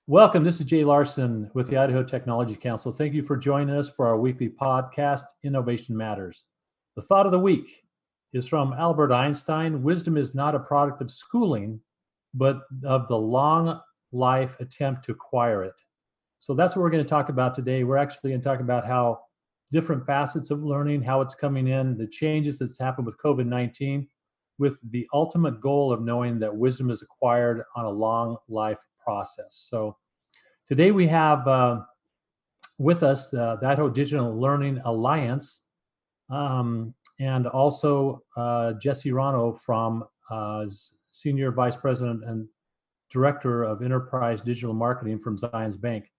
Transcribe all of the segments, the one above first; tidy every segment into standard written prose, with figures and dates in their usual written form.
Welcome. This is Jay Larson with the Idaho Technology Council. Thank you for joining us for our weekly podcast, Innovation Matters. The thought of the week is from Albert Einstein. Wisdom is not a product of schooling, but of the long life attempt to acquire it. So that's what we're going to talk about today. We're actually going to talk about how different facets of learning, how it's coming in, the changes that's happened with COVID-19, with the ultimate goal of knowing that wisdom is acquired on a long life process. So today we have with us the Idaho Digital Learning Alliance and also Jesse Ronnow from Senior Vice President and Director of Enterprise Digital Marketing from Zions Bank.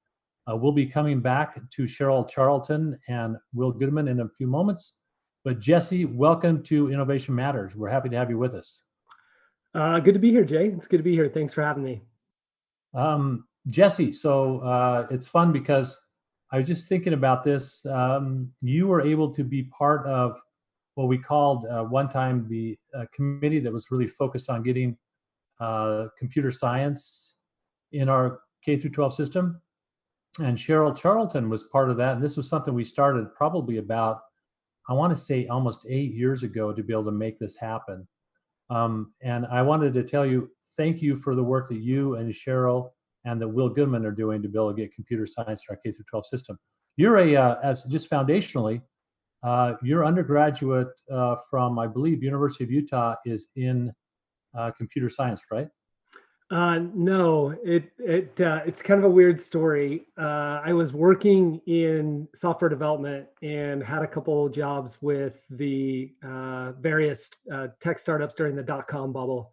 We'll be coming back to Cheryl Charlton and Will Goodman in a few moments. But Jesse, welcome to Innovation Matters. We're happy to have you with us. Good to be here, Jay. It's good to be here. Thanks for having me. Jesse, so it's fun because I was just thinking about this. You were able to be part of what we called one time the committee that was really focused on getting computer science in our K through 12 system. And Cheryl Charlton was part of that. And this was something we started probably about, I want to say almost 8 years ago to be able to make this happen. And I wanted to tell you, thank you for the work that you and Cheryl and that Will Goodman are doing to be able to get computer science in our K through 12 system. You're as just foundationally, your undergraduate from, I believe, University of Utah is in computer science, right? No, it's kind of a weird story. I was working in software development and had a couple jobs with the various tech startups during the dot-com bubble.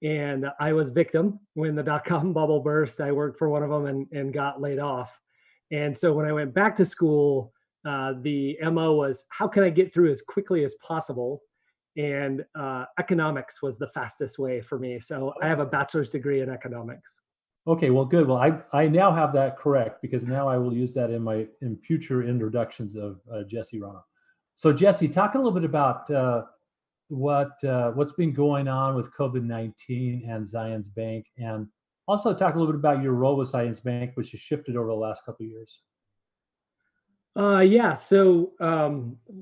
And I was victim when the dot-com bubble burst. I worked for one of them and got laid off. And so when I went back to school, the MO was, how can I get through as quickly as possible? And economics was the fastest way for me. So I have a bachelor's degree in economics. Okay, well, good. Well, I now have that correct because now I will use that in future introductions of Jesse Ronnow. So Jesse, talk a little bit about what's been going on with COVID-19 and Zions Bank, and also talk a little bit about your role with Zions Bank, which has shifted over the last couple of years. Yeah, so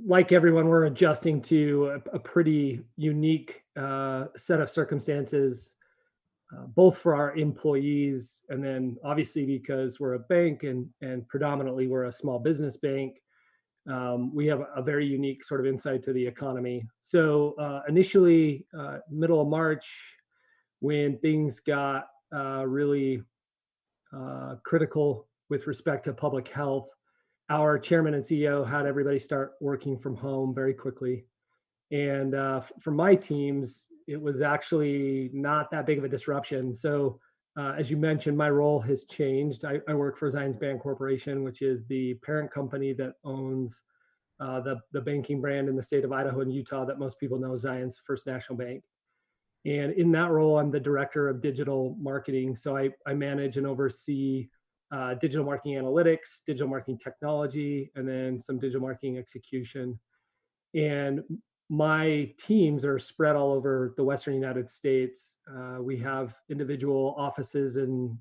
like everyone, we're adjusting to a pretty unique set of circumstances, both for our employees and then obviously because we're a bank and predominantly we're a small business bank. We have a very unique sort of insight to the economy. So initially, middle of March, when things got really critical with respect to public health, our chairman and CEO had everybody start working from home very quickly. And for my teams, it was actually not that big of a disruption. So as you mentioned, my role has changed. I work for Zions Bank Corporation, which is the parent company that owns the banking brand in the state of Idaho and Utah that most people know, Zions First National Bank. And in that role, I'm the director of digital marketing. So I manage and oversee digital marketing analytics, digital marketing technology, and then some digital marketing execution. And my teams are spread all over the Western United States. We have individual offices in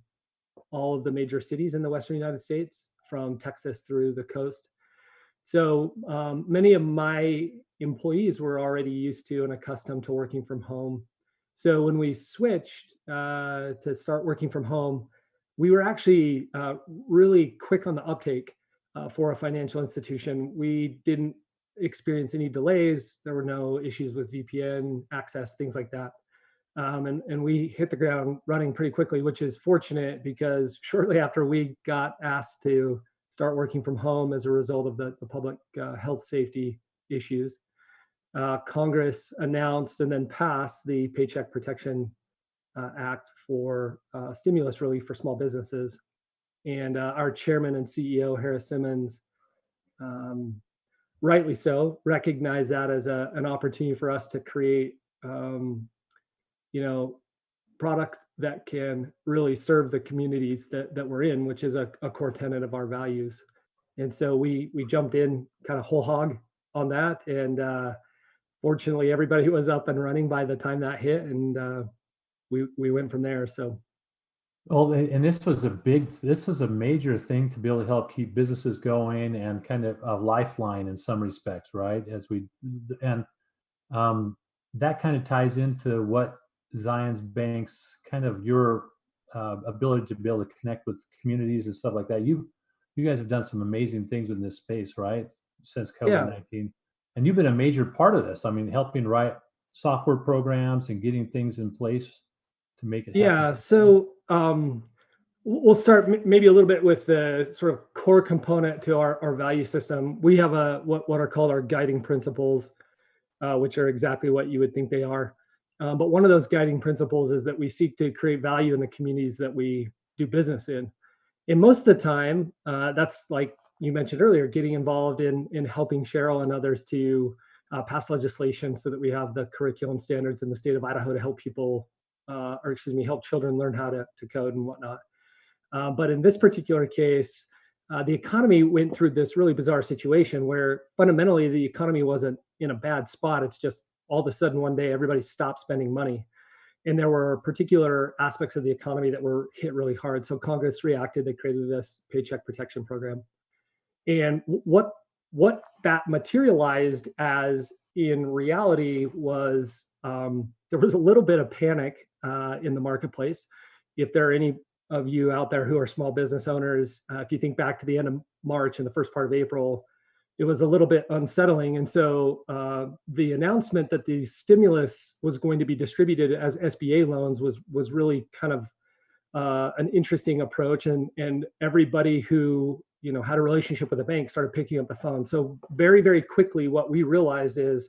all of the major cities in the Western United States, from Texas through the coast. So many of my employees were already used to and accustomed to working from home. So when we switched to start working from home, we were actually really quick on the uptake for a financial institution. We didn't experience any delays. There were no issues with VPN access, things like that. And we hit the ground running pretty quickly, which is fortunate because shortly after we got asked to start working from home as a result of the public health safety issues, Congress announced and then passed the Paycheck Protection Act for stimulus relief for small businesses. And our chairman and CEO, Harris Simmons, rightly so, recognized that as an opportunity for us to create, product that can really serve the communities that we're in, which is a core tenet of our values. And so we jumped in kind of whole hog on that. And fortunately, everybody was up and running by the time that hit, and we went from there. So Well, and this was a major thing to be able to help keep businesses going and kind of a lifeline in some respects, right? And um, that kind of ties into what Zion's Bank's kind of your ability to be able to connect with communities and stuff like that. You guys have done some amazing things in this space, right? Since Yeah. COVID-19, and you've been a major part of this. I mean, helping write software programs and getting things in place to make it happen. Yeah. So we'll start maybe a little bit with the sort of core component to our value system. We have what are called our guiding principles, which are exactly what you would think they are. But one of those guiding principles is that we seek to create value in the communities that we do business in. And most of the time, that's like you mentioned earlier, getting involved in helping Cheryl and others to pass legislation so that we have the curriculum standards in the state of Idaho to help people, or excuse me, help children learn how to code and whatnot. But in this particular case, the economy went through this really bizarre situation where fundamentally the economy wasn't in a bad spot. It's just all of a sudden one day everybody stopped spending money. And there were particular aspects of the economy that were hit really hard. So Congress reacted, they created this paycheck protection program. And what that materialized as in reality was there was a little bit of panic in the marketplace. If there are any of you out there who are small business owners, if you think back to the end of March and the first part of April, it was a little bit unsettling. And so the announcement that the stimulus was going to be distributed as SBA loans was really kind of an interesting approach. And everybody who had a relationship with the bank started picking up the phone. So very, very quickly, what we realized is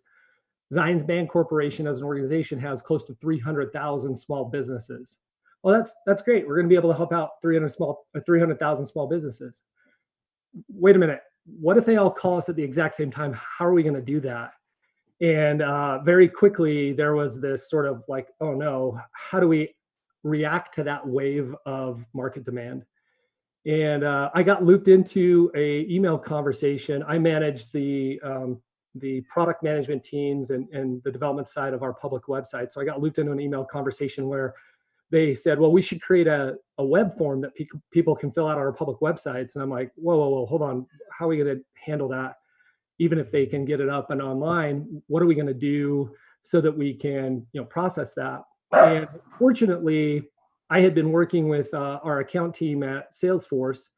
Zions Bank Corporation as an organization has close to 300,000 small businesses. Well, that's great. We're going to be able to help out 300,000 small businesses. Wait a minute. What if they all call us at the exact same time? How are we going to do that? And very quickly, there was this sort of like, oh no, how do we react to that wave of market demand? And I got looped into a email conversation. I managed the product management teams and the development side of our public website. So I got looped into an email conversation where they said, well, we should create a web form that people can fill out on our public websites. And I'm like, whoa, hold on. How are we going to handle that? Even if they can get it up and online, what are we going to do so that we can process that? And fortunately, I had been working with our account team at Salesforce,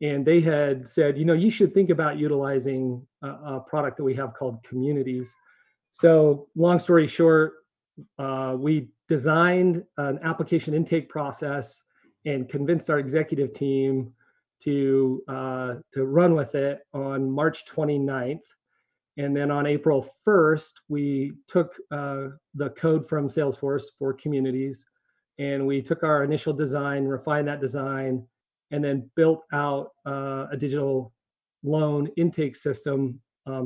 and they had said, you should think about utilizing a product that we have called Communities. So long story short, we designed an application intake process and convinced our executive team to run with it on March 29th. And then on April 1st, we took the code from Salesforce for Communities, and we took our initial design, refined that design, and then built out a digital loan intake system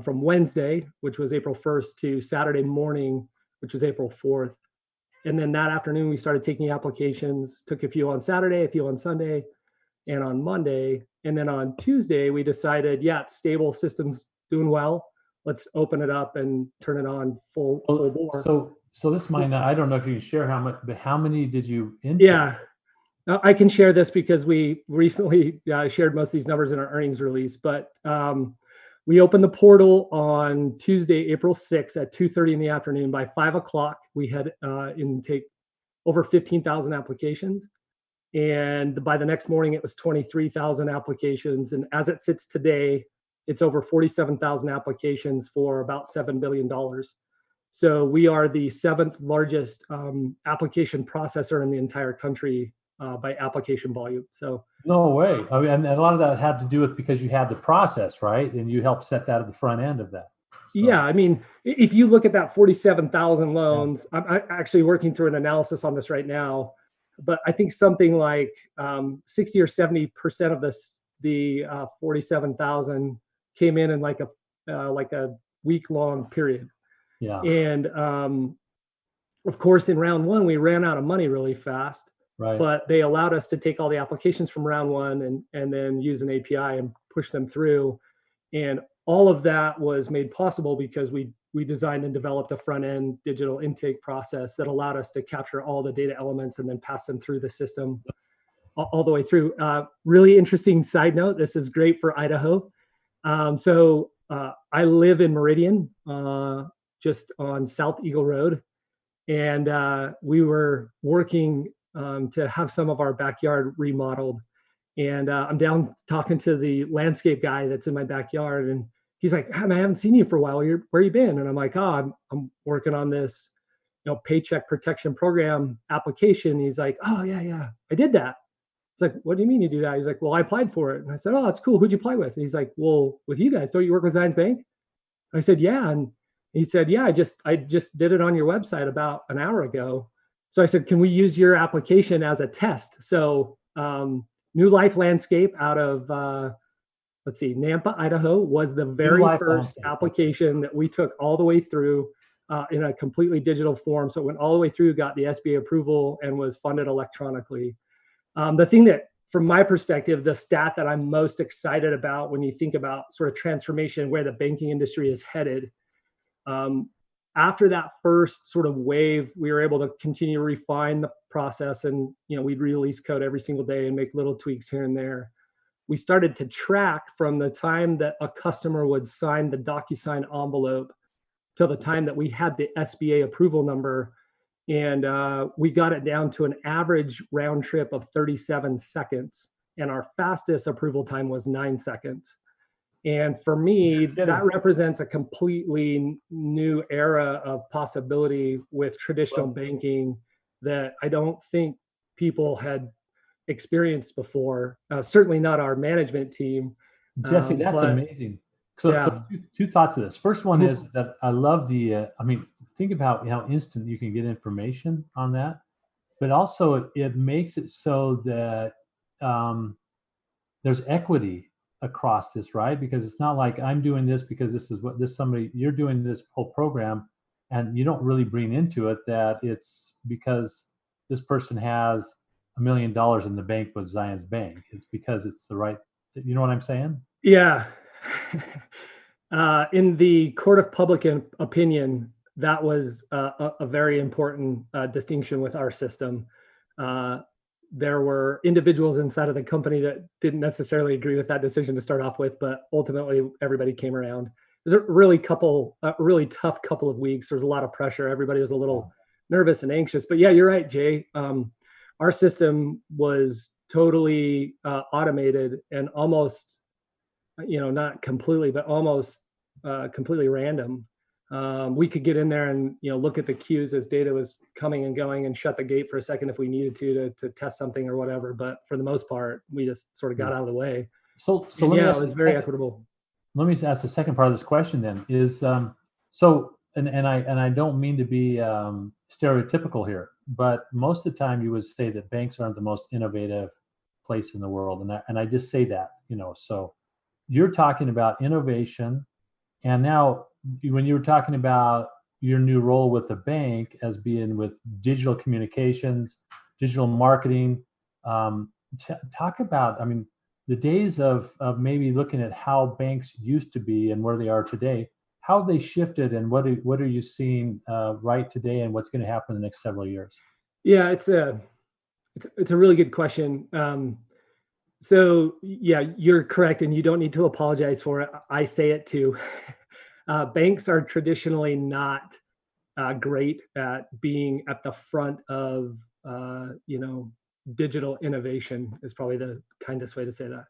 from Wednesday, which was April 1st, to Saturday morning, which was April 4th. And then that afternoon, we started taking applications, took a few on Saturday, a few on Sunday, and on Monday. And then on Tuesday, we decided, stable, system's doing well. Let's open it up and turn it on full bore. So this might not, I don't know if you can share how much, but how many did you intake? Yeah, I can share this because we recently shared most of these numbers in our earnings release. But we opened the portal on Tuesday, April 6th at 2:30 in the afternoon. By 5 o'clock, we had intake over 15,000 applications. And by the next morning, it was 23,000 applications. And as it sits today, it's over 47,000 applications for about $7 billion. So we are the 7th largest application processor in the entire country by application volume. So no way. I mean, and a lot of that had to do with because you had the process, right? And you helped set that at the front end of that. So. Yeah, I mean, if you look at that 47,000 loans, I'm actually working through an analysis on this right now, but I think something like 60 or 70% of the 47,000 came in like a week-long period. Yeah. And of course, in round one, we ran out of money really fast. Right. But they allowed us to take all the applications from round one and then use an API and push them through. And all of that was made possible because we designed and developed a front-end digital intake process that allowed us to capture all the data elements and then pass them through the system. all the way through. Really interesting side note. This is great for Idaho. So I live in Meridian, just on South Eagle Road. And we were working to have some of our backyard remodeled. And I'm down talking to the landscape guy that's in my backyard. And he's like, "Man, I haven't seen you for a while. Where you been?" And I'm like, "Oh, I'm working on this, Paycheck Protection Program application." And he's like, "Oh, yeah, I did that." It's like, "What do you mean you do that?" He's like, "Well, I applied for it." And I said, "Oh, that's cool. Who'd you apply with?" And he's like, "Well, with you guys. Don't you work with Zions Bank?" I said, "Yeah." And he said, "Yeah, I just did it on your website about an hour ago." So I said, "Can we use your application as a test?" So New Life Landscape out of let's see, Nampa, Idaho was the very first application that we took all the way through in a completely digital form. So it went all the way through, got the SBA approval, and was funded electronically. The thing that, from my perspective, the stat that I'm most excited about when you think about sort of transformation, where the banking industry is headed, after that first sort of wave, we were able to continue to refine the process, and we'd release code every single day and make little tweaks here and there. We started to track from the time that a customer would sign the DocuSign envelope till the time that we had the SBA approval number. And we got it down to an average round trip of 37 seconds. And our fastest approval time was 9 seconds. And for me, that represents a completely new era of possibility with traditional banking that I don't think people had experienced before. Certainly not our management team. Jesse, that's amazing. So two thoughts of this. First one is that I love think about how instant you can get information on that, but also it makes it so that there's equity across this, right? Because it's not like I'm doing this because this is what you're doing this whole program, and you don't really bring into it that it's because this person has $1 million in the bank with Zions Bank. It's because it's the right, you know what I'm saying? Yeah. In the court of public opinion, that was a very important distinction with our system. There were individuals inside of the company that didn't necessarily agree with that decision to start off with, but ultimately everybody came around. It was a really tough couple of weeks. There was a lot of pressure. Everybody was a little nervous and anxious. But yeah, you're right, Jay. Our system was totally automated and almost, not completely, but almost completely random. We could get in there and look at the queues as data was coming and going, and shut the gate for a second if we needed to test something or whatever. But for the most part, we just sort of got out of the way. So it was very equitable. Let me ask the second part of this question. Then is and I don't mean to be stereotypical here, but most of the time you would say that banks aren't the most innovative place in the world, and I just say that, So you're talking about innovation, and now when you were talking about your new role with the bank as being with digital communications, digital marketing, talk about, the days of maybe looking at how banks used to be and where they are today, how they shifted, and what are you seeing right today, and what's going to happen in the next several years? Yeah, it's a really good question. So yeah, you're correct, and you don't need to apologize for it. I say it too. Banks are traditionally not great at being at the front of, digital innovation is probably the kindest way to say that.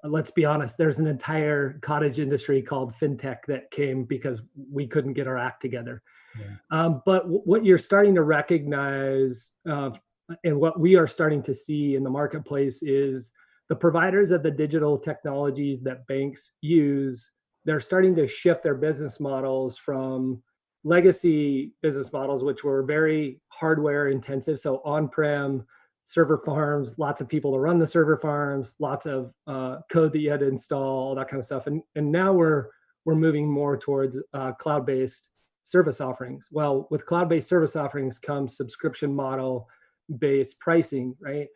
Let's be honest, there's an entire cottage industry called fintech that came because we couldn't get our act together. Yeah. But what you're starting to recognize and what we are starting to see in the marketplace is the providers of the digital technologies that banks use, they're starting to shift their business models from legacy business models, which were very hardware intensive. So on-prem server farms, lots of people to run the server farms, lots of code that you had to install, all that kind of stuff. And now we're moving more towards cloud-based service offerings. Well, with cloud-based service offerings comes subscription model-based pricing, right?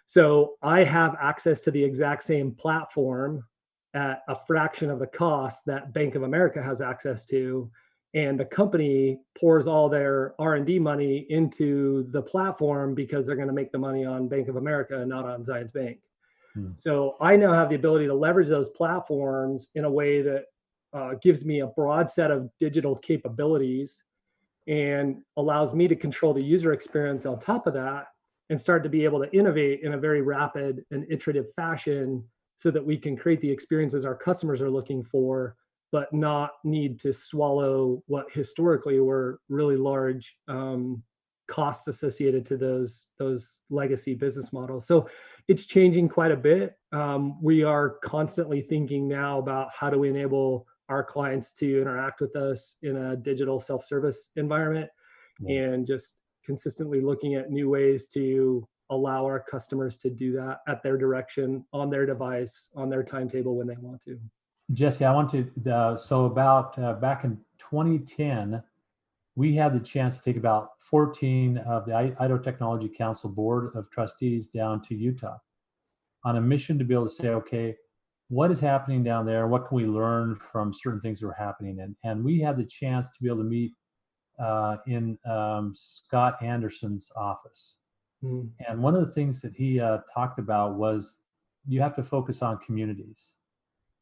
So I have access to the exact same platform at a fraction of the cost that Bank of America has access to. and the company pours all their R&D money into the platform because they're going to make the money on Bank of America and not on Zions Bank. So I now have the ability to leverage those platforms in a way that gives me a broad set of digital capabilities and allows me to control the user experience on top of that and start to be able to innovate in a very rapid and iterative fashion so that we can create the experiences our customers are looking for, but not need to swallow what historically were really large costs associated to those legacy business models. So it's changing quite a bit. We are constantly thinking now about how do we enable our clients to interact with us in a digital self-service environment, and just consistently looking at new ways to allow our customers to do that at their direction, on their device, on their timetable when they want to. Jesse, I want to, so about back in 2010, we had the chance to take about 14 of the Idaho Technology Council Board of Trustees down to Utah on a mission to be able to say, okay, what is happening down there? What can we learn from certain things that are happening? And we had the chance to be able to meet in Scott Anderson's office. And one of the things that he talked about was you have to focus on communities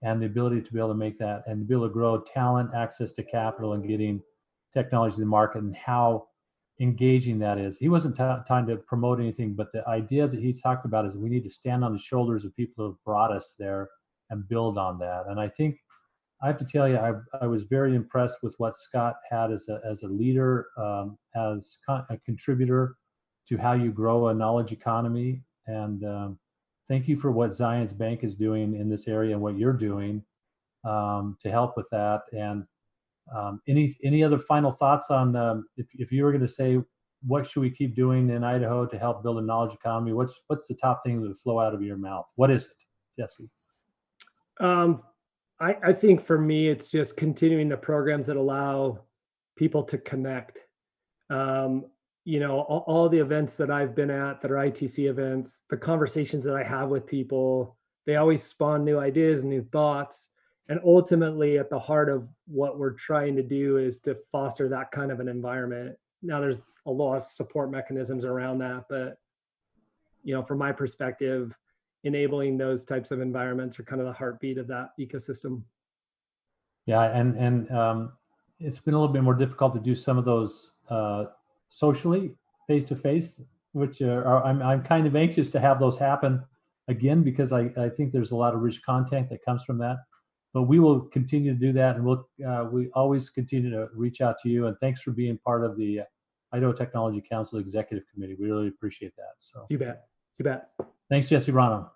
and the ability to be able to make that and to be able to grow talent, access to capital, and getting technology to the market, and how engaging that is. He wasn't trying to promote anything, but the idea that he talked about is we need to stand on the shoulders of people who have brought us there and build on that. And I think I have to tell you, I was very impressed with what Scott had as a leader, as a contributor to how you grow a knowledge economy. And thank you for what Zions Bank is doing in this area and what you're doing to help with that. And any other final thoughts on if you were going to say, what should we keep doing in Idaho to help build a knowledge economy? What's the top thing that would flow out of your mouth? What is it, Jesse? I think for me, it's just continuing the programs that allow people to connect. All the events that I've been at that are ITC events, the conversations that I have with people, they always spawn new ideas, new thoughts. And ultimately, at the heart of what we're trying to do is to foster that kind of an environment. Now, there's a lot of support mechanisms around that, but from my perspective, enabling those types of environments are kind of the heartbeat of that ecosystem. Yeah, and it's been a little bit more difficult to do some of those socially, face to face, which I'm kind of anxious to have those happen again, because I think there's a lot of rich content that comes from that. But we will continue to do that, and we always continue to reach out to you. And thanks for being part of the Idaho Technology Council Executive Committee. We really appreciate that. So you bet. Thanks, Jesse Ronnow.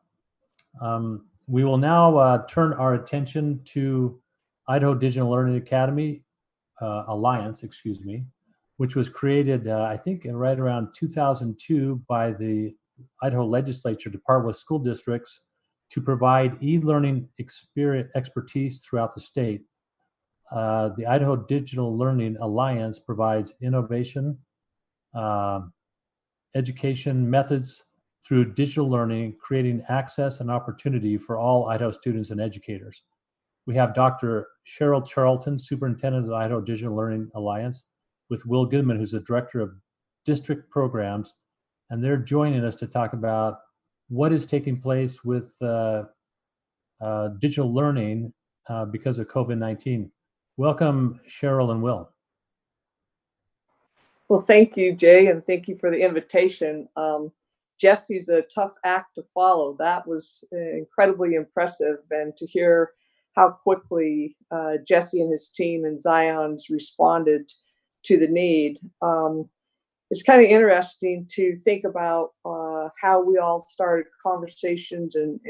We will now turn our attention to Idaho Digital Learning Academy Alliance, which was created, I think, right around 2002 by the Idaho Legislature to partner with school districts to provide e-learning expertise throughout the state. The Idaho Digital Learning Alliance provides innovation, education methods through digital learning, creating access and opportunity for all Idaho students and educators. We have Dr. Cheryl Charlton, Superintendent of the Idaho Digital Learning Alliance, with Will Goodman, who's the Director of District Programs, and they're joining us to talk about what is taking place with digital learning because of COVID-19. Welcome, Cheryl and Will. Well, thank you, Jay, and thank you for the invitation. Jesse's a tough act to follow. That was incredibly impressive, and to hear how quickly Jesse and his team and Zions responded to the need. It's kind of interesting to think about how we all started conversations, and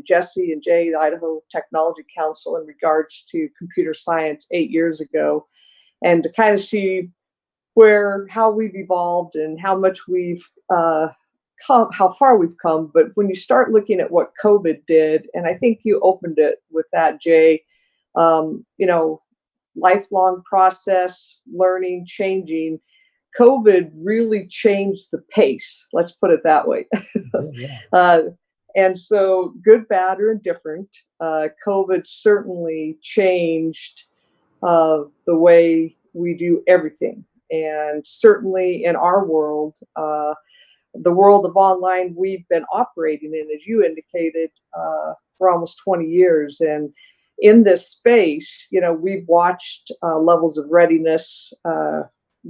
Jesse and Jay, the Idaho Technology Council, in regards to computer science 8 years ago, and to kind of see how we've evolved and how much we've how far we've come. But when you start looking at what COVID did, and I think you opened it with that, Jay, lifelong process, learning, changing. COVID really changed the pace. Let's put it that way. And so, good, bad, or indifferent, COVID certainly changed the way we do everything. And certainly in our world, the world of online we've been operating in, as you indicated, for almost 20 years. And in this space, we've watched levels of readiness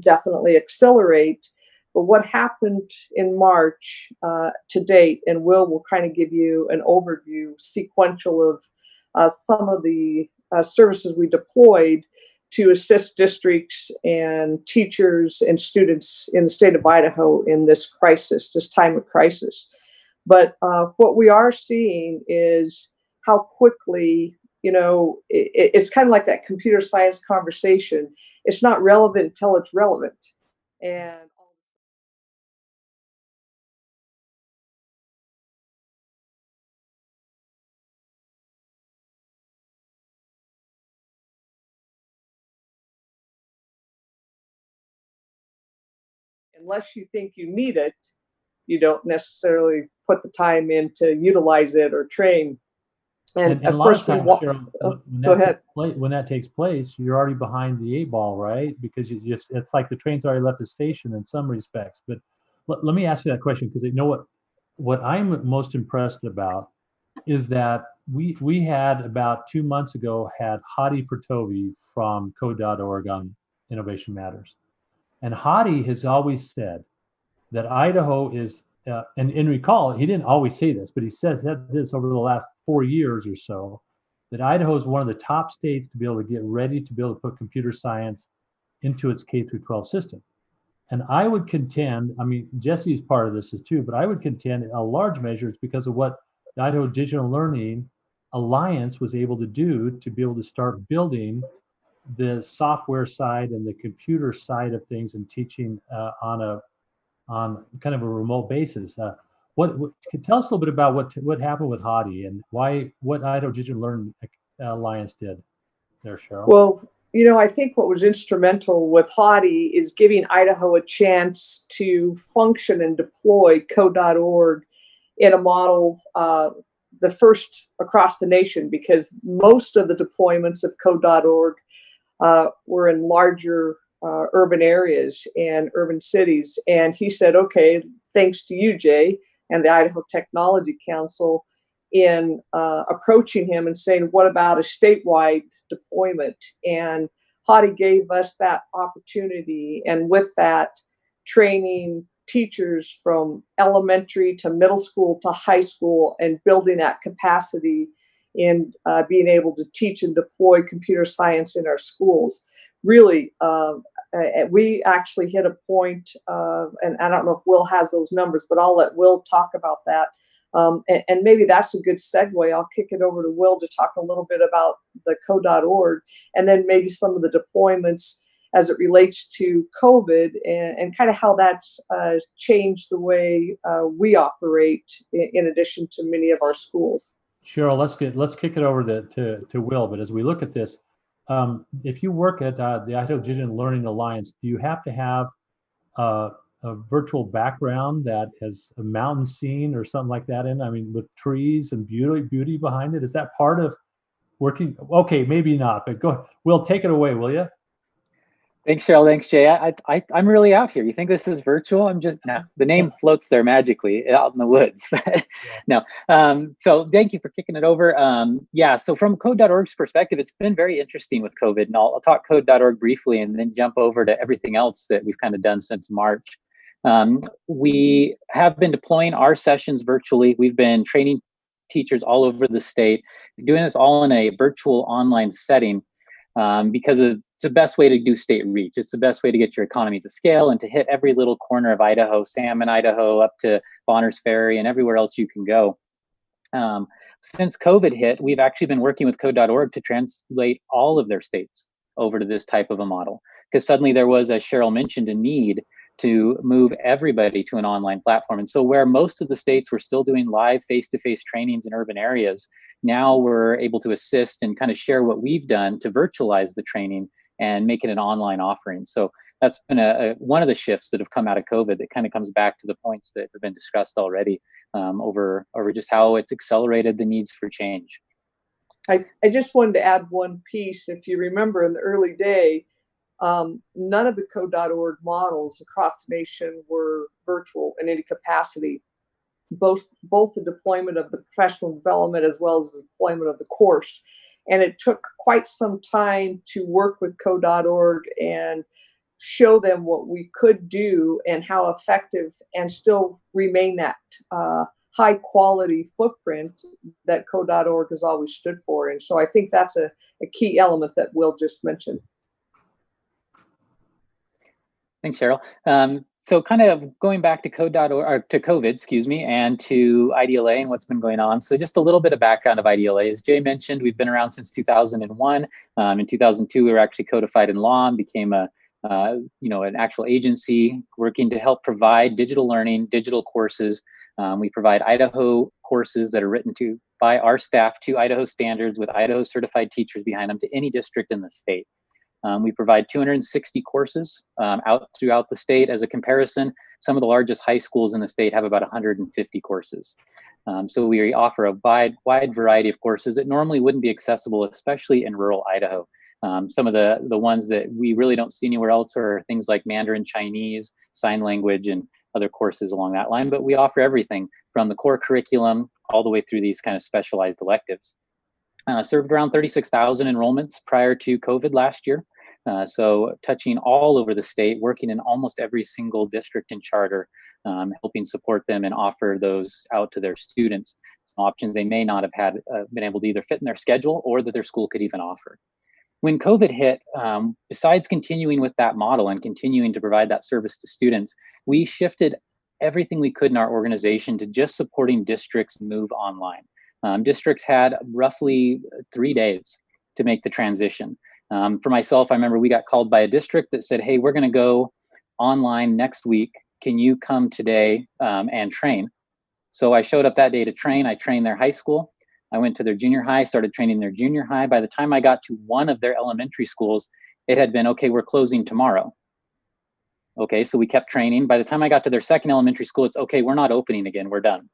definitely accelerate. But what happened in March to date, and will kind of give you an overview sequential of some of the services we deployed to assist districts and teachers and students in the state of Idaho in this crisis, this time of crisis. But what we are seeing is how quickly, it's kind of like that computer science conversation. It's not relevant until it's relevant. And unless you think you need it, you don't necessarily put the time in to utilize it or train. And of a lot course, of times, Cheryl, go ahead. When that takes place, you're already behind the eight ball, right? Because it's like the train's already left the station in some respects. But let me ask you that question, because what I'm most impressed about is that we had about 2 months ago had Hadi Pertovi from Code.org on Innovation Matters. And Hadi has always said that Idaho is, and recall, he didn't always say this, but he said this over the last 4 years or so, that Idaho is one of the top states to be able to get ready to be able to put computer science into its K through 12 system. And I would contend, I mean, Jesse's part of this is too, but I would contend a large measure is because of what the Idaho Digital Learning Alliance was able to do to be able to start building the software side and the computer side of things and teaching on kind of a remote basis. What tell us a little bit about what happened with Hadi and what Idaho Digital Learning Alliance did there, Cheryl? Well, I think what was instrumental with Hadi is giving Idaho a chance to function and deploy Code.org in a model, the first across the nation, because most of the deployments of Code.org were in larger urban areas and urban cities. And he said, okay, thanks to you, Jay, and the Idaho Technology Council in approaching him and saying, what about a statewide deployment? And Hadi gave us that opportunity. And with that, training teachers from elementary to middle school to high school and building that capacity in being able to teach and deploy computer science in our schools. Really, we actually hit a point, and I don't know if Will has those numbers, but I'll let Will talk about that. And maybe that's a good segue. I'll kick it over to Will to talk a little bit about the Code.org, and then maybe some of the deployments as it relates to COVID and kind of how that's changed the way we operate in addition to many of our schools. Cheryl, let's kick it over to Will. But as we look at this, if you work at the Idaho Digital Learning Alliance, do you have to have a virtual background that has a mountain scene or something like that in? I mean, with trees and beauty behind it? Is that part of working? Okay, maybe not, but go. Will, take it away, will you? Thanks, Cheryl. Thanks, Jay. I'm really out here. You think this is virtual? I'm just, no, the name floats there magically out in the woods. No. So thank you for kicking it over. Yeah, so from Code.org's perspective, it's been very interesting with COVID. And I'll talk Code.org briefly and then jump over to everything else that we've kind of done since March. We have been deploying our sessions virtually. We've been training teachers all over the state, doing this all in a virtual online setting. Because it's the best way to do state reach. It's the best way to get your economies of scale and to hit every little corner of Idaho, Salmon, Idaho, up to Bonners Ferry and everywhere else you can go. Since COVID hit, we've actually been working with Code.org to translate all of their states over to this type of a model. Because suddenly there was, as Cheryl mentioned, a need to move everybody to an online platform. And so where most of the states were still doing live face-to-face trainings in urban areas, now we're able to assist and kind of share what we've done to virtualize the training and make it an online offering. So that's been one of the shifts that have come out of COVID that kind of comes back to the points that have been discussed already over just how it's accelerated the needs for change. I just wanted to add one piece. If you remember in the early day, None of the code.org models across the nation were virtual in any capacity. Both the deployment of the professional development as well as the deployment of the course. And it took quite some time to work with code.org and show them what we could do and how effective and still remain that high quality footprint that code.org has always stood for. And so I think that's a key element that Will just mentioned. Thanks, Cheryl. So kind of going back to code.org, or to COVID, excuse me, and to IDLA and what's been going on. So just a little bit of background of IDLA. As Jay mentioned, we've been around since 2001. In 2002, we were actually codified in law and became an actual agency working to help provide digital learning, digital courses. We provide Idaho courses that are written by our staff to Idaho standards with Idaho certified teachers behind them to any district in the state. We provide 260 courses out throughout the state. As a comparison, some of the largest high schools in the state have about 150 courses. So we offer a wide variety of courses that normally wouldn't be accessible, especially in rural Idaho. Some of the ones that we really don't see anywhere else are things like Mandarin Chinese, sign language, and other courses along that line. But we offer everything from the core curriculum all the way through these kind of specialized electives. Served around 36,000 enrollments prior to COVID last year. So touching all over the state, working in almost every single district and charter, helping support them and offer those out to their students, some options they may not have had been able to either fit in their schedule or that their school could even offer. When COVID hit, besides continuing with that model and continuing to provide that service to students, we shifted everything we could in our organization to just supporting districts move online. Districts had roughly 3 days to make the transition. For myself, I remember we got called by a district that said, hey, we're going to go online next week. Can you come today and train? So I showed up that day to train. I trained their high school. I went to their junior high, started training their junior high. By the time I got to one of their elementary schools, it had been, okay, we're closing tomorrow. Okay, so we kept training. By the time I got to their second elementary school, it's okay, we're not opening again, we're done.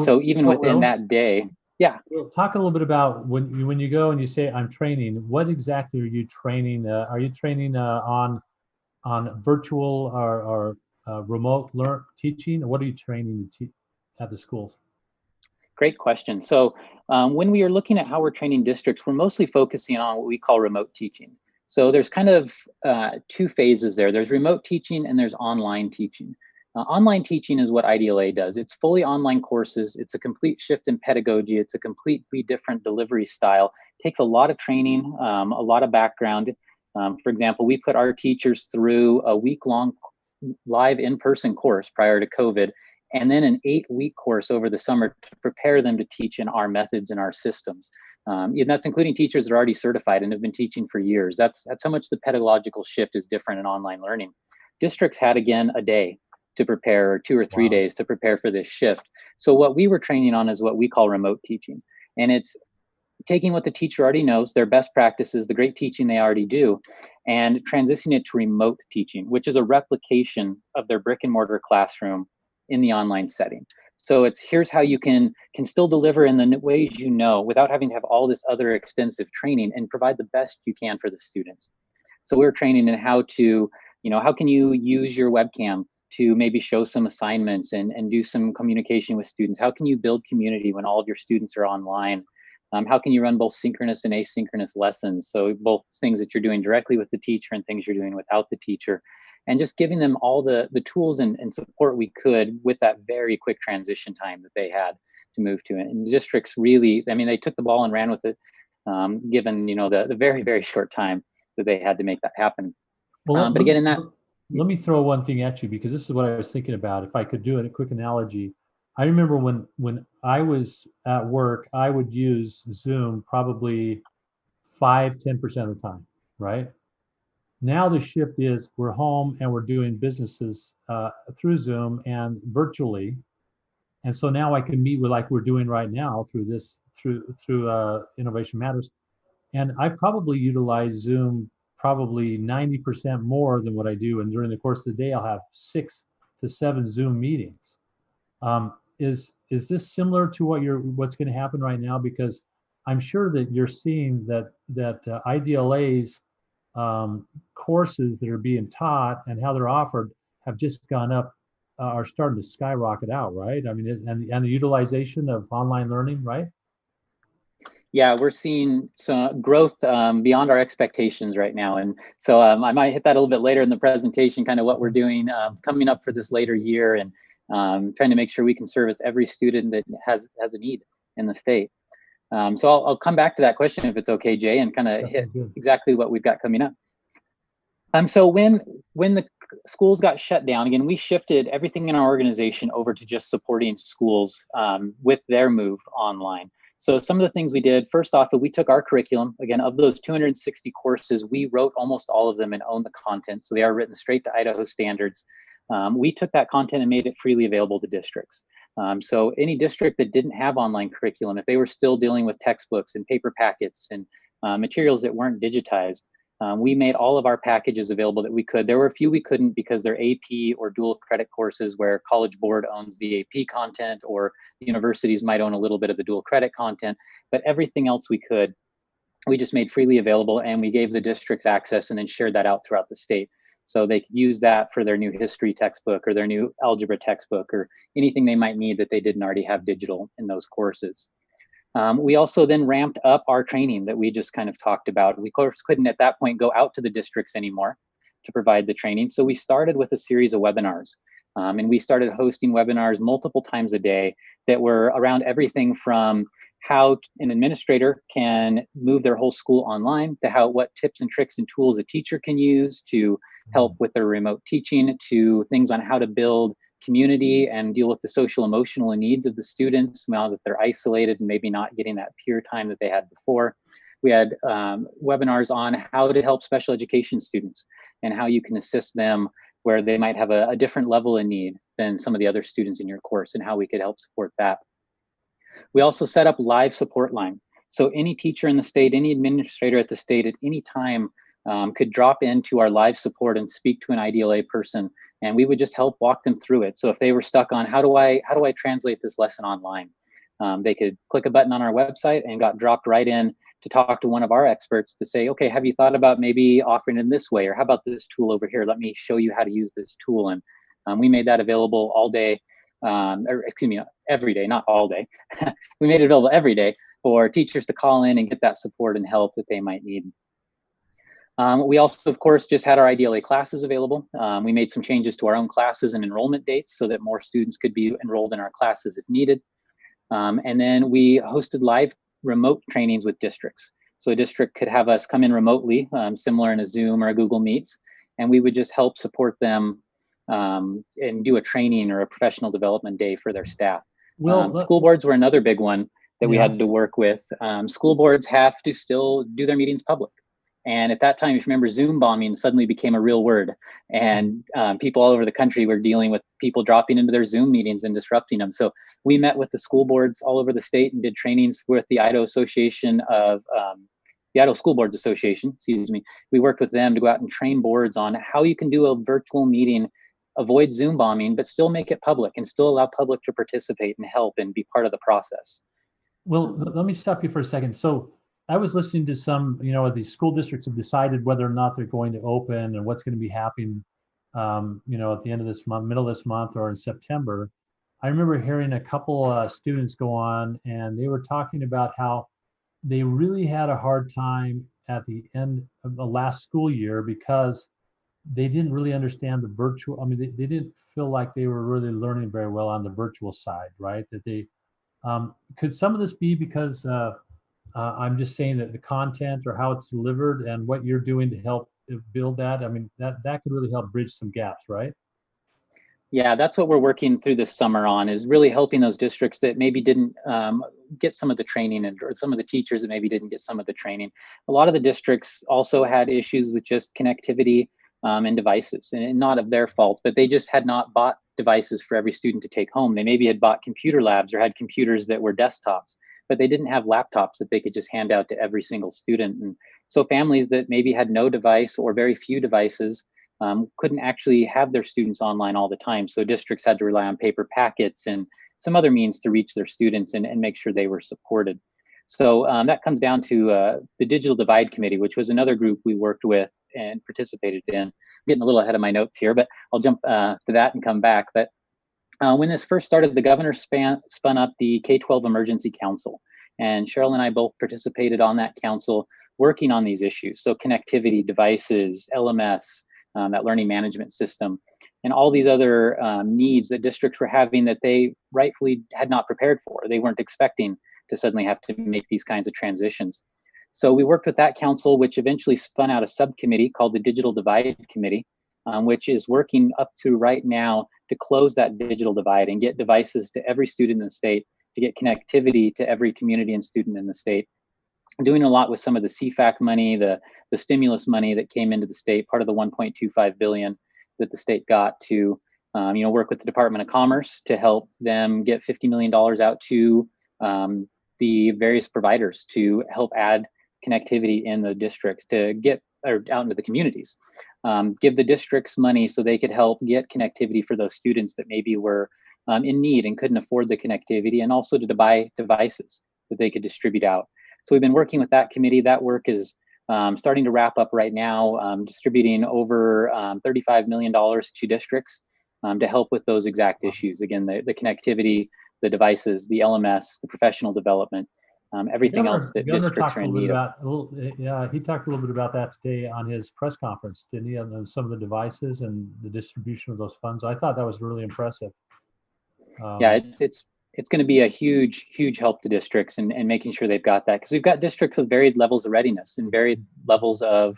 So even within that day, yeah. Well, talk a little bit about when you go and you say I'm training. What exactly are you training? Are you training on virtual or remote teaching? What are you training at the schools? Great question. So when we are looking at how we're training districts, we're mostly focusing on what we call remote teaching. So there's kind of two phases there. There's remote teaching and there's online teaching. Online teaching is what IDLA does. It's fully online courses. It's a complete shift in pedagogy. It's a completely different delivery style. It takes a lot of training, a lot of background. For example, we put our teachers through a week-long live in-person course prior to COVID, and then an 8-week course over the summer to prepare them to teach in our methods and our systems. And that's including teachers that are already certified and have been teaching for years. That's how much the pedagogical shift is different in online learning. Districts had, again, a day to prepare, or 2 or 3 days to prepare for this shift. So what we were training on is what we call remote teaching. And it's taking what the teacher already knows, their best practices, the great teaching they already do, and transitioning it to remote teaching, which is a replication of their brick and mortar classroom in the online setting. So it's here's how you can still deliver in the ways you know without having to have all this other extensive training and provide the best you can for the students. So we're training in how to, how can you use your webcam to maybe show some assignments and do some communication with students? How can you build community when all of your students are online? How can you run both synchronous and asynchronous lessons? So both things that you're doing directly with the teacher and things you're doing without the teacher. And just giving them all the tools and support we could with that very quick transition time that they had to move to it. And districts really, they took the ball and ran with it, given, the very, very short time that they had to make that happen. Well, but again, in that... Let me throw one thing at you, because this is what I was thinking about. If I could do a quick analogy, I remember when I was at work, I would use Zoom probably 5-10% of the time, right? Now the shift is we're home and we're doing businesses through Zoom and virtually, and so now I can meet with, like we're doing right now, through Innovation Matters, and I probably utilize Zoom probably 90% more than what I do. And during the course of the day, I'll have 6 to 7 Zoom meetings. Is this similar to what's going to happen right now? Because I'm sure that you're seeing that IDLA's courses that are being taught and how they're offered have just gone up, are starting to skyrocket out, right? I mean, and the utilization of online learning, right? Yeah, we're seeing some growth beyond our expectations right now. And so I might hit that a little bit later in the presentation, kind of what we're doing coming up for this later year, and trying to make sure we can service every student that has a need in the state. So I'll come back to that question if it's okay, Jay, and kind of hit exactly what we've got coming up. So when the schools got shut down, again, we shifted everything in our organization over to just supporting schools with their move online. So some of the things we did, first off, we took our curriculum, again, of those 260 courses, we wrote almost all of them and owned the content. So they are written straight to Idaho standards. We took that content and made it freely available to districts. So any district that didn't have online curriculum, if they were still dealing with textbooks and paper packets and materials that weren't digitized, we made all of our packages available that we could. There were a few we couldn't because they're AP or dual credit courses where College Board owns the AP content, or the universities might own a little bit of the dual credit content, but everything else we could, we just made freely available, and we gave the districts access and then shared that out throughout the state. So they could use that for their new history textbook or their new algebra textbook or anything they might need that they didn't already have digital in those courses. We also then ramped up our training that we just kind of talked about. We, of course, couldn't at that point go out to the districts anymore to provide the training. So we started with a series of webinars. And we started hosting webinars multiple times a day that were around everything from how an administrator can move their whole school online, to what tips and tricks and tools a teacher can use to help with their remote teaching, to things on how to build community and deal with the social emotional needs of the students now that they're isolated and maybe not getting that peer time that they had before. We had webinars on how to help special education students and how you can assist them where they might have a different level of need than some of the other students in your course, and how we could help support that. We also set up live support line. So any teacher in the state, any administrator at the state at any time could drop into our live support and speak to an IDLA person, and we would just help walk them through it. So if they were stuck on how do I translate this lesson online, they could click a button on our website and got dropped right in to talk to one of our experts to say, okay, have you thought about maybe offering it this way, or how about this tool over here? Let me show you how to use this tool. And we made that available all day, or excuse me, every day, not all day. We made it available every day for teachers to call in and get that support and help that they might need. We also, of course, just had our IDLA classes available. We made some changes to our own classes and enrollment dates so that more students could be enrolled in our classes if needed. And then we hosted live remote trainings with districts. So a district could have us come in remotely, similar in a Zoom or a Google Meets, and we would just help support them and do a training or a professional development day for their staff. Well, school boards were another big one that we had to work with. School boards have to still do their meetings public. And at that time, if you remember, Zoom bombing suddenly became a real word. And people all over the country were dealing with people dropping into their Zoom meetings and disrupting them. So we met with the school boards all over the state and did trainings with the Idaho Association of, the Idaho School Boards Association, excuse me. We worked with them to go out and train boards on how you can do a virtual meeting, avoid Zoom bombing, but still make it public and still allow public to participate and help and be part of the process. Well, let me stop you for a second. So I was listening to some, these school districts have decided whether or not they're going to open and what's going to be happening, at the end of this month, middle of this month, or in September. I remember hearing a couple students go on, and they were talking about how they really had a hard time at the end of the last school year because they didn't really understand the virtual. I mean, they didn't feel like they were really learning very well on the virtual side, right? That they could some of this be because I'm just saying that the content or how it's delivered and what you're doing to help build that. I mean, that could really help bridge some gaps, right? Yeah, that's what we're working through this summer on, is really helping those districts that maybe didn't get some of the training, or some of the teachers that maybe didn't get some of the training. A lot of the districts also had issues with just connectivity and devices, and not of their fault, but they just had not bought devices for every student to take home. They maybe had bought computer labs or had computers that were desktops, but they didn't have laptops that they could just hand out to every single student. And so families that maybe had no device or very few devices couldn't actually have their students online all the time. So districts had to rely on paper packets and some other means to reach their students and make sure they were supported. So that comes down to the Digital Divide Committee, which was another group we worked with and participated in. I'm getting a little ahead of my notes here, but I'll jump to that and come back. But when this first started, the governor spun up the K-12 Emergency Council, and Cheryl and I both participated on that council working on these issues. So connectivity, devices, LMS, that learning management system, and all these other needs that districts were having that they rightfully had not prepared for. They weren't expecting to suddenly have to make these kinds of transitions. So we worked with that council, which eventually spun out a subcommittee called the Digital Divide Committee, which is working up to right now to close that digital divide and get devices to every student in the state, to get connectivity to every community and student in the state. Doing a lot with some of the CFAC money, the stimulus money that came into the state, part of the 1.25 billion that the state got to, work with the Department of Commerce to help them get $50 million out to the various providers to help add connectivity in the districts to get out into the communities. Give the districts money so they could help get connectivity for those students that maybe were in need and couldn't afford the connectivity, and also to buy devices that they could distribute out. So we've been working with that committee. That work is starting to wrap up right now, distributing over $35 million to districts to help with those exact issues. Again, the connectivity, the devices, the LMS, the professional development, everything else that districts are in need of. He talked a little bit about that today on his press conference, didn't he? On some of the devices and the distribution of those funds. I thought that was really impressive. Yeah, it's going to be a huge help to districts and making sure they've got that, because we've got districts with varied levels of readiness and varied levels of,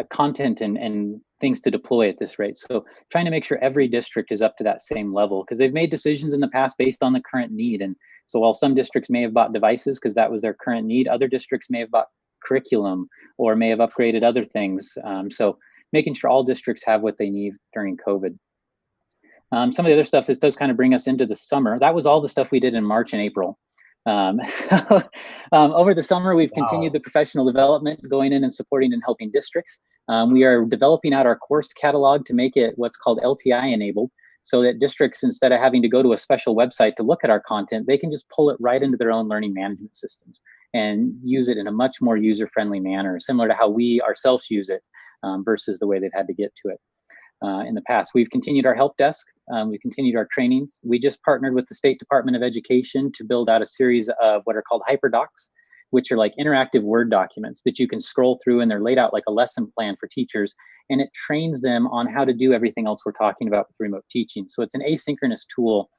content and things to deploy at this rate. So trying to make sure every district is up to that same level, because they've made decisions in the past based on the current need. And so while some districts may have bought devices because that was their current need, other districts may have bought curriculum or may have upgraded other things. So making sure all districts have what they need during COVID. Some of the other stuff, this does kind of bring us into the summer. That was all the stuff we did in March and April. Over the summer, we've continued the professional development, going in and supporting and helping districts. We are developing out our course catalog to make it what's called LTI enabled, so that districts, instead of having to go to a special website to look at our content, they can just pull it right into their own learning management systems and use it in a much more user-friendly manner, similar to how we ourselves use it versus the way they've had to get to it. In the past, we've continued our help desk. We've continued our trainings. We just partnered with the State Department of Education to build out a series of what are called hyperdocs, which are like interactive Word documents that you can scroll through, and they're laid out like a lesson plan for teachers. And it trains them on how to do everything else we're talking about with remote teaching. So it's an asynchronous tool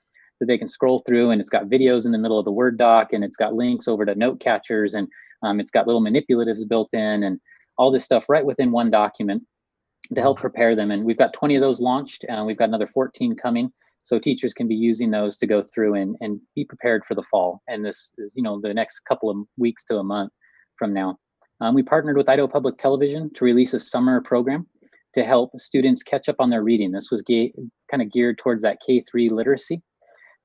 that they can scroll through, and it's got videos in the middle of the Word doc, and it's got links over to note catchers, and it's got little manipulatives built in, and all this stuff right within one document to help prepare them. And we've got 20 of those launched, and we've got another 14 coming. So teachers can be using those to go through and be prepared for the fall. And this is, the next couple of weeks to a month from now. We partnered with Idaho Public Television to release a summer program to help students catch up on their reading. This was kind of geared towards that K-3 literacy.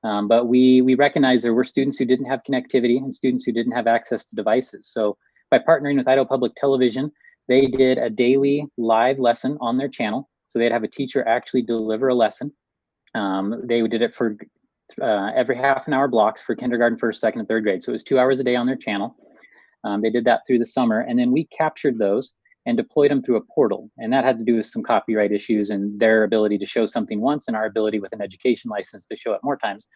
But we recognized there were students who didn't have connectivity and students who didn't have access to devices. So by partnering with Idaho Public Television, they did a daily live lesson on their channel. So they'd have a teacher actually deliver a lesson. They did it for every half an hour blocks for kindergarten, first, second, and third grade. So it was 2 hours a day on their channel. They did that through the summer. And then we captured those and deployed them through a portal. And that had to do with some copyright issues and their ability to show something once and our ability with an education license to show it more times.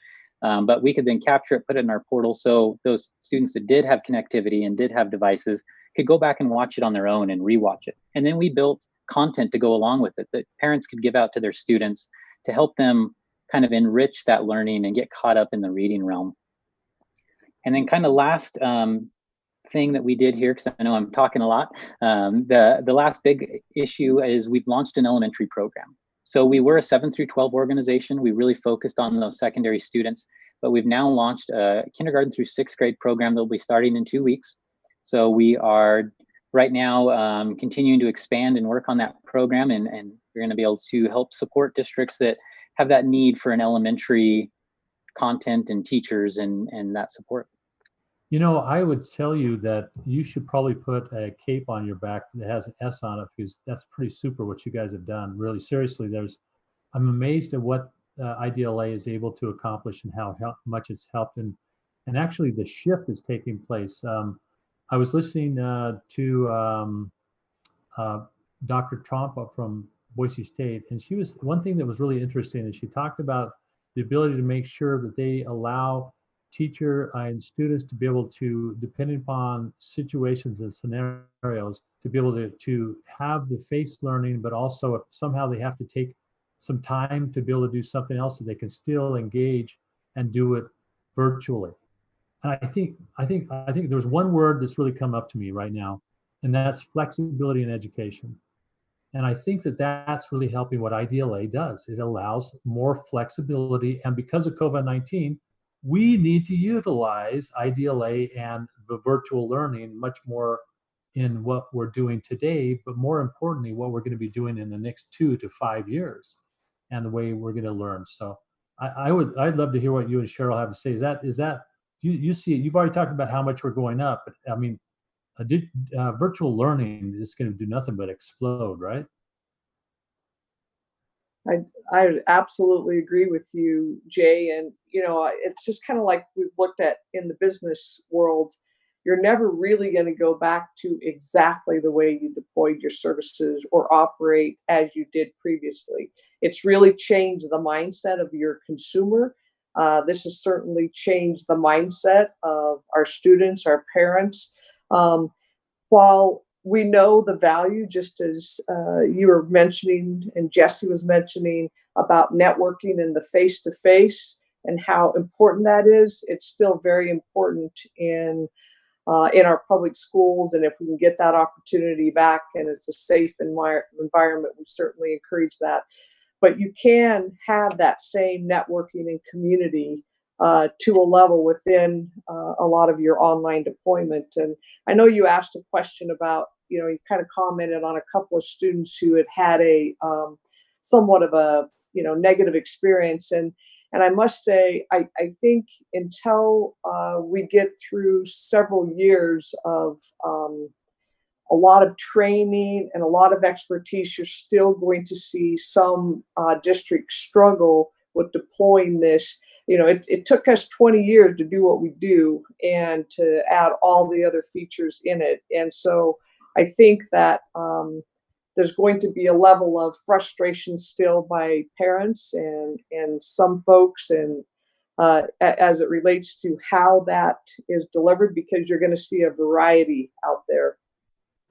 But we could then capture it, put it in our portal. So those students that did have connectivity and did have devices could go back and watch it on their own and rewatch it. And then we built content to go along with it that parents could give out to their students to help them kind of enrich that learning and get caught up in the reading realm. And then kind of last thing that we did here, because I know I'm talking a lot, the last big issue is we've launched an elementary program. So we were a 7 through 12 organization. We really focused on those secondary students, but we've now launched a kindergarten through 6th grade program that will be starting in 2 weeks. So we are right now continuing to expand and work on that program, and we're going to be able to help support districts that have that need for an elementary content and teachers and that support. I would tell you that you should probably put a cape on your back that has an S on it, because that's pretty super what you guys have done. Really, seriously, I'm amazed at what IDLA is able to accomplish and how much it's helped, and actually the shift is taking place. I was listening to Dr. Trompa from Boise State, and she was one thing that was really interesting is she talked about the ability to make sure that they allow teacher and students to be able to, depending upon situations and scenarios, to be able to have the face learning, but also if somehow they have to take some time to be able to do something else, so they can still engage and do it virtually. And I think there's one word that's really come up to me right now, and that's flexibility in education. And I think that that's really helping what IDLA does. It allows more flexibility. And because of COVID-19, we need to utilize IDLA and the virtual learning much more in what we're doing today, but more importantly, what we're going to be doing in the next 2 to 5 years and the way we're going to learn. So I'd love to hear what you and Cheryl have to say. Is that you see it? You've already talked about how much we're going up, but I mean, virtual learning is going to do nothing but explode, right? I absolutely agree with you, Jay. And, it's just kind of like we've looked at in the business world. You're never really going to go back to exactly the way you deployed your services or operate as you did previously. It's really changed the mindset of your consumer. This has certainly changed the mindset of our students, our parents. While we know the value, just as you were mentioning and Jesse was mentioning about networking and the face-to-face and how important that is, it's still very important in our public schools. And if we can get that opportunity back and it's a safe environment, we certainly encourage that. But you can have that same networking and community to a level within a lot of your online deployment. And I know you asked a question about, you kind of commented on a couple of students who had a somewhat of a, negative experience. And I must say, I think until we get through several years of a lot of training and a lot of expertise, you're still going to see some districts struggle with deploying this. It took us 20 years to do what we do and to add all the other features in it. And so I think that there's going to be a level of frustration still by parents and some folks, and as it relates to how that is delivered, because you're going to see a variety out there.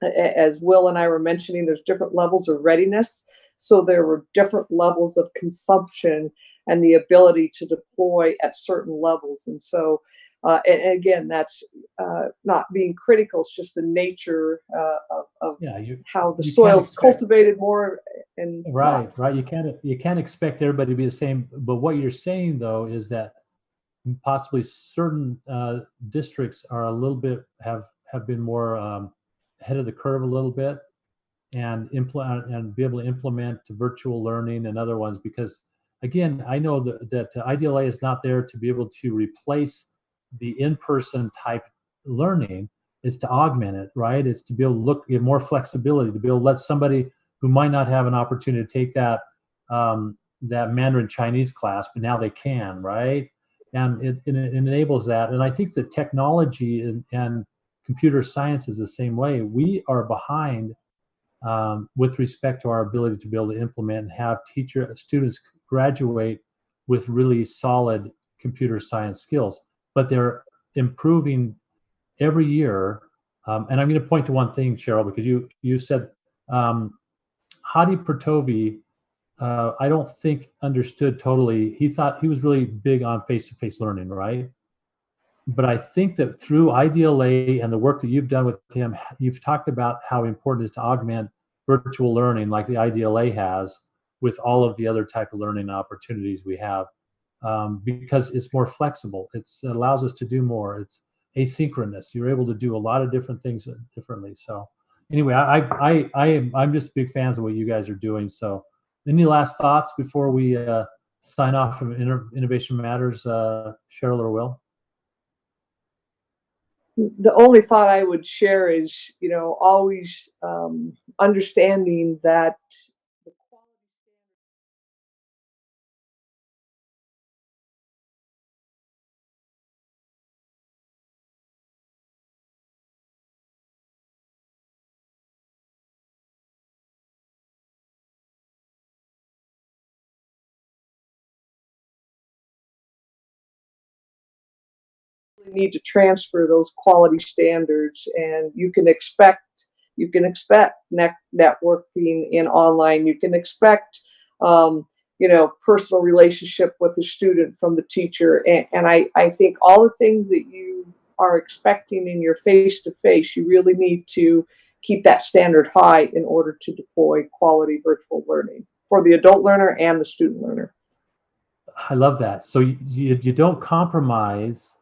As Will and I were mentioning, there's different levels of readiness. So there were different levels of consumption and the ability to deploy at certain levels. And so, and again, that's not being critical. It's just the nature of how the soil's cultivated more. And right. You can't expect everybody to be the same. But what you're saying though is that possibly certain districts are a little bit have been more ahead of the curve a little bit and be able to implement virtual learning and other ones, because again, I know that IDLA is not there to be able to replace the in-person type learning. It's to augment it, right? It's to be able to give more flexibility, to be able to let somebody who might not have an opportunity to take that Mandarin Chinese class, but now they can, right? And it enables that. And I think that technology and computer science is the same way. We are behind with respect to our ability to be able to implement and have students graduate with really solid computer science skills. But they're improving every year. And I'm going to point to one thing, Cheryl, because you said Hadi Pertovi, I don't think understood totally. He thought he was really big on face-to-face learning, right? But I think that through IDLA and the work that you've done with him, you've talked about how important it is to augment virtual learning like the IDLA has with all of the other type of learning opportunities we have, because it's more flexible. It allows us to do more. It's asynchronous. You're able to do a lot of different things differently. So anyway, I'm just big fans of what you guys are doing. So any last thoughts before we sign off from Innovation Matters, Cheryl or Will? The only thought I would share is, always understanding that need to transfer those quality standards, and you can expect networking in online. You can expect personal relationship with the student from the teacher, and I think all the things that you are expecting in your face-to-face, you really need to keep that standard high in order to deploy quality virtual learning for the adult learner and the student learner. I love that. So you don't compromise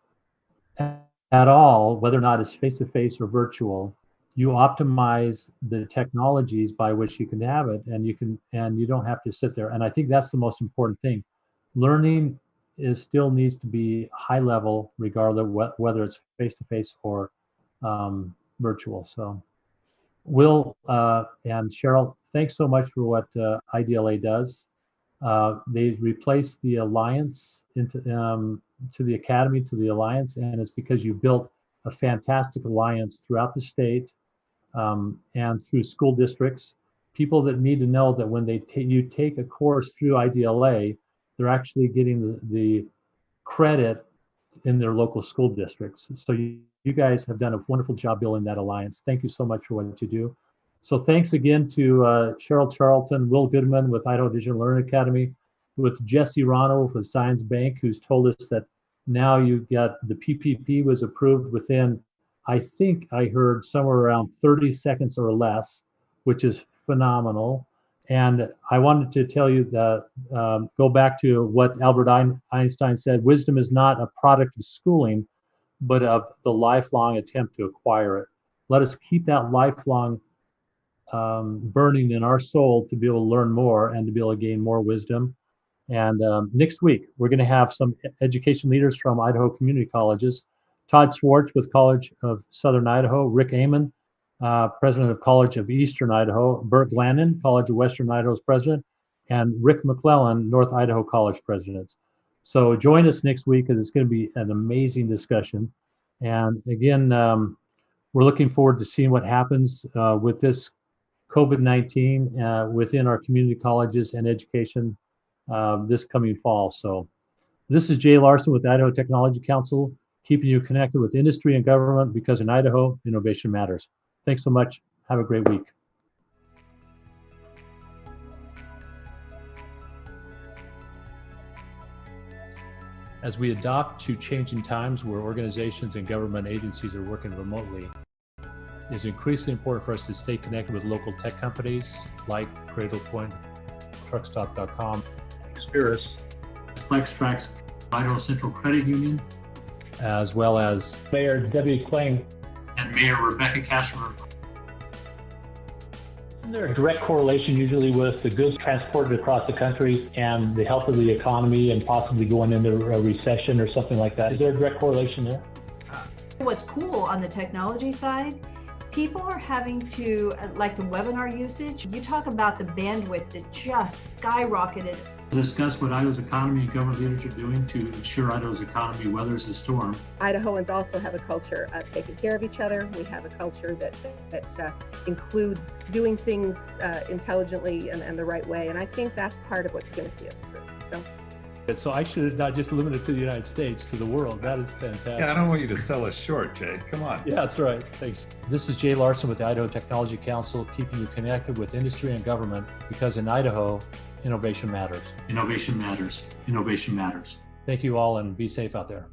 at all, whether or not it's face-to-face or virtual. You optimize the technologies by which you can have it, and you don't have to sit there. And I think that's the most important thing. Learning still needs to be high level, regardless whether it's face-to-face or virtual. So Will and Cheryl, thanks so much for what IDLA does. They replaced the Alliance to the Academy, to the Alliance, and it's because you built a fantastic alliance throughout the state and through school districts. People that need to know that when you take a course through IDLA, they're actually getting the credit in their local school districts. So you guys have done a wonderful job building that alliance. Thank you so much for what you do. So thanks again to Cheryl Charlton, Will Goodman with Idaho Digital Learning Academy, with Jesse Ronnow with Science Bank, who's told us that now you got the PPP was approved within, I think I heard somewhere around 30 seconds or less, which is phenomenal. And I wanted to tell you that, go back to what Albert Einstein said, wisdom is not a product of schooling, but of the lifelong attempt to acquire it. Let us keep that lifelong burning in our soul to be able to learn more and to be able to gain more wisdom. And next week, we're going to have some education leaders from Idaho community colleges. Todd Swartz with College of Southern Idaho, Rick Amon, president of College of Eastern Idaho, Bert Glannon, College of Western Idaho's president, and Rick McClellan, North Idaho College president. So join us next week, because it's going to be an amazing discussion. And again, we're looking forward to seeing what happens with this COVID-19 within our community colleges and education this coming fall. So this is Jay Larson with Idaho Technology Council, keeping you connected with industry and government, because in Idaho, innovation matters. Thanks so much. Have a great week. As we adapt to changing times where organizations and government agencies are working remotely, it is increasingly important for us to stay connected with local tech companies like Cradlepoint, Truckstop.com, Experis, FlexTrax, Idaho Central Credit Union, as well as Mayor Debbie Kling and Mayor Rebecca Cashmer. Isn't there a direct correlation usually with the goods transported across the country and the health of the economy and possibly going into a recession or something like that? Is there a direct correlation there? What's cool on the technology side, people are having to, like the webinar usage, you talk about the bandwidth that just skyrocketed. To discuss what Idaho's economy and government leaders are doing to ensure Idaho's economy weathers the storm. Idahoans also have a culture of taking care of each other. We have a culture that includes doing things intelligently and the right way. And I think that's part of what's going to see us through. So I should not just limit it to the United States, to the world. That is fantastic. Yeah, I don't want you to sell us short, Jay. Come on. Yeah, that's right. Thanks. This is Jay Larson with the Idaho Technology Council, keeping you connected with industry and government, because in Idaho, innovation matters. Innovation matters. Innovation matters. Thank you all, and be safe out there.